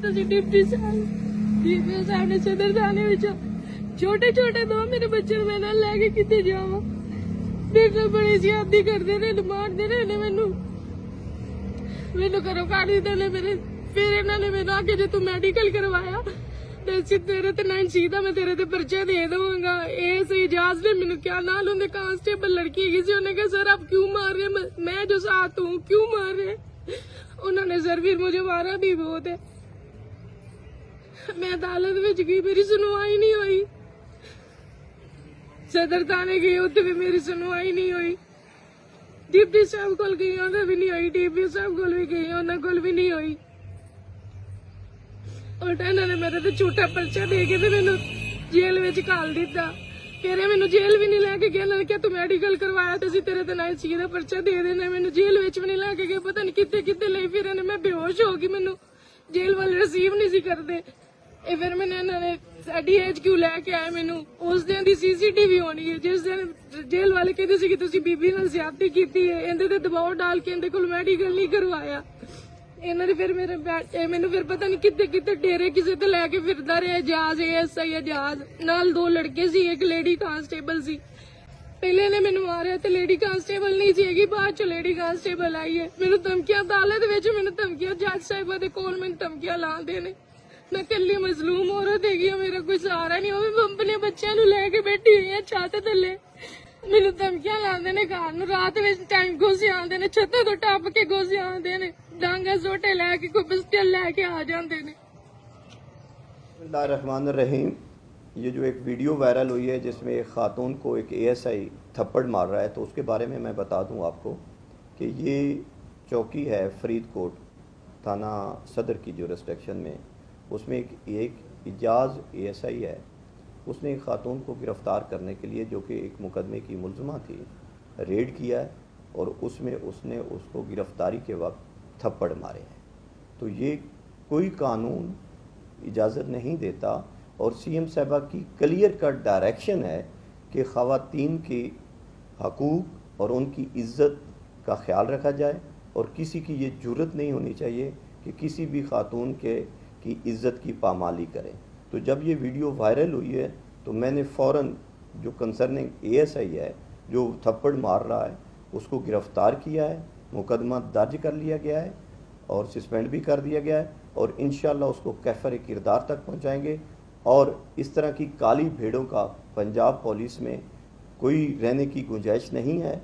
ਤੁਸੀਂ ਡਿਪਟੀ ਸਾਹਿਬ ਨੇ ਸਦਰ ਥਾਣੇ ਵਿੱਚ ਛੋਟੇ ਛੋਟੇ ਦੋ ਮੇਰੇ ਬੱਚੇ ਨੂੰ ਮੈਂ ਨਾਲ ਲੈ ਕੇ ਕਿੱਥੇ ਜਾਵਾਂ। ਮੇਰੇ ਨਾਲ ਬੜੀ ਜ਼ਿਆਦਤੀ ਕਰਦੇ ਨੇ, ਮਾਰਦੇ ਨੇ ਮੈਨੂੰ ਘਰੋਂ ਕੱਢ ਦਿੰਦੇ ਨੇ ਮੇਰੇ। ਫਿਰ ਇਹਨਾਂ ਨੇ ਮੈਨੂੰ ਆਖਿਆ ਜੇ ਤੂੰ ਮੈਡੀਕਲ ਕਰਵਾਇਆ ਤੇ ਤੇਰੇ ਤੇ 9C ਦਾ ਮੈਂ ਤੇਰੇ ਤੇ ਪਰਚਾ ਦੇ ਦਵਾਂਗਾ। ਇਸ ਇਜਾਜ਼ ने ਮੈਨੂੰ क्या नाल उनके कांस्टेबल लड़की है किसी उन्होंने कहा सर आप क्यों मार रहे, मैं जो साथ हूँ क्यों मार रहे। उन्होंने सर फिर मुझे मारा भी बहुत है। मैं अदालत में गई, मेरी सुनवाई नहीं हुई। सदर थाने गई, उत्थे भी मेरी सुनवाई नहीं हुई। डिप्टी साहब कोल गई, उन्हें भी नहीं हुई। डीपी साहब कोल भी गई, उन्हें कोल भी नहीं हुई। और इन्होंने मेरे तो झूठा पर्चा दे के मैंने जेल में घाल दिता। फिर मैंने जेल भी नहीं लैके गया। इन्होंने क्या तू मैडिकल करवाया तो तेरे तो 9C का पर्चा दे देना। मैंने जेल में भी नहीं लैके गए, पता नहीं कितने कितने ले। फिर मैं बेहोश हो गई, मैंने जेल वाले रिसीव नहीं सी करते। फिर मैंने इन्होंने DHQ लैके आए। मैनू उस दिन की CCTV होनी है जिस दिन जेल वाले कहते सी कि तुसी बीबी नाल ज्यादती कीती है, इहदे ते दबाव डाल के इहदे कोल मैडिकल नहीं करवाया। इन्होंने फिर मैनू फिर पता नहीं कितने कितने डेरे किसी ते लैके फिरदा रहा। एजाज ASI एजाज नाल दो लड़के सी, एक लेडी कांस्टेबल सी। पहले ने मैनू मारिया ते लेडी कांस्टेबल नहीं सीगी, बाद च लेडी कांस्टेबल आई है। मैनू धमकियां अदालत विच, मैनू धमकियां जज साहिबा दे कोल मैनू धमकियां लांदे ने। मैं कल्ली मजलूम औरत हैगी, मेरा कोई सहारा नहीं। वो भी अपने बच्चों नू लेके बैठी हुई है छत थल्ले। मैनू धमकियां लांदे ने, घर नू रात विच टाइम घुस आंदे ने, छत्तों तो टप के घुस आंदे ने, डांगा सोटे लैके कोई पिस्टल लैके आ जाते हैं। बिस्मिल्लाहिर्रहमानिर्रहीम। ये जो एक वीडियो वायरल हुई है जिसमें एक ख़ातून को एक ASI थप्पड़ मार रहा है, तो उसके बारे में मैं बता दूं आपको कि ये चौकी है फरीदकोट थाना सदर की जुरिस्डिक्शन में। उसमें एक इजाज़ ASI है। उसने एक ख़ातून को गिरफ़्तार करने के लिए, जो कि एक मुकदमे की मुलज़मा थी, रेड किया है और उसमें उसने उसको गिरफ़्तारी के वक्त थप्पड़ मारे हैं। तो ये कोई कानून इजाज़त नहीं देता और CM साहबा की क्लियर कट डायरेक्शन है कि ख़वातीन के हकूक़ और उनकी इज़्ज़त का ख्याल रखा जाए और किसी की ये जुर्रत नहीं होनी चाहिए कि किसी भी ख़ातून की इज़्ज़त की पामाली करें। तो जब ये वीडियो वायरल हुई है तो मैंने फ़ौरन जो कंसर्निंग ASI है जो थप्पड़ मार रहा है उसको गिरफ़्तार किया है, मुकदमा दर्ज कर लिया गया है और सस्पेंड भी कर दिया गया है और इंशाअल्लाह उसको कैफ़र किरदार तक पहुंचाएंगे। और इस तरह की काली भेड़ों का पंजाब पुलिस में कोई रहने की गुंजाइश नहीं है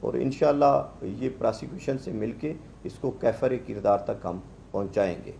और इंशाअल्लाह ये प्रोसिक्यूशन से मिलके इसको कैफ़र किरदार तक हम पहुंचाएंगे।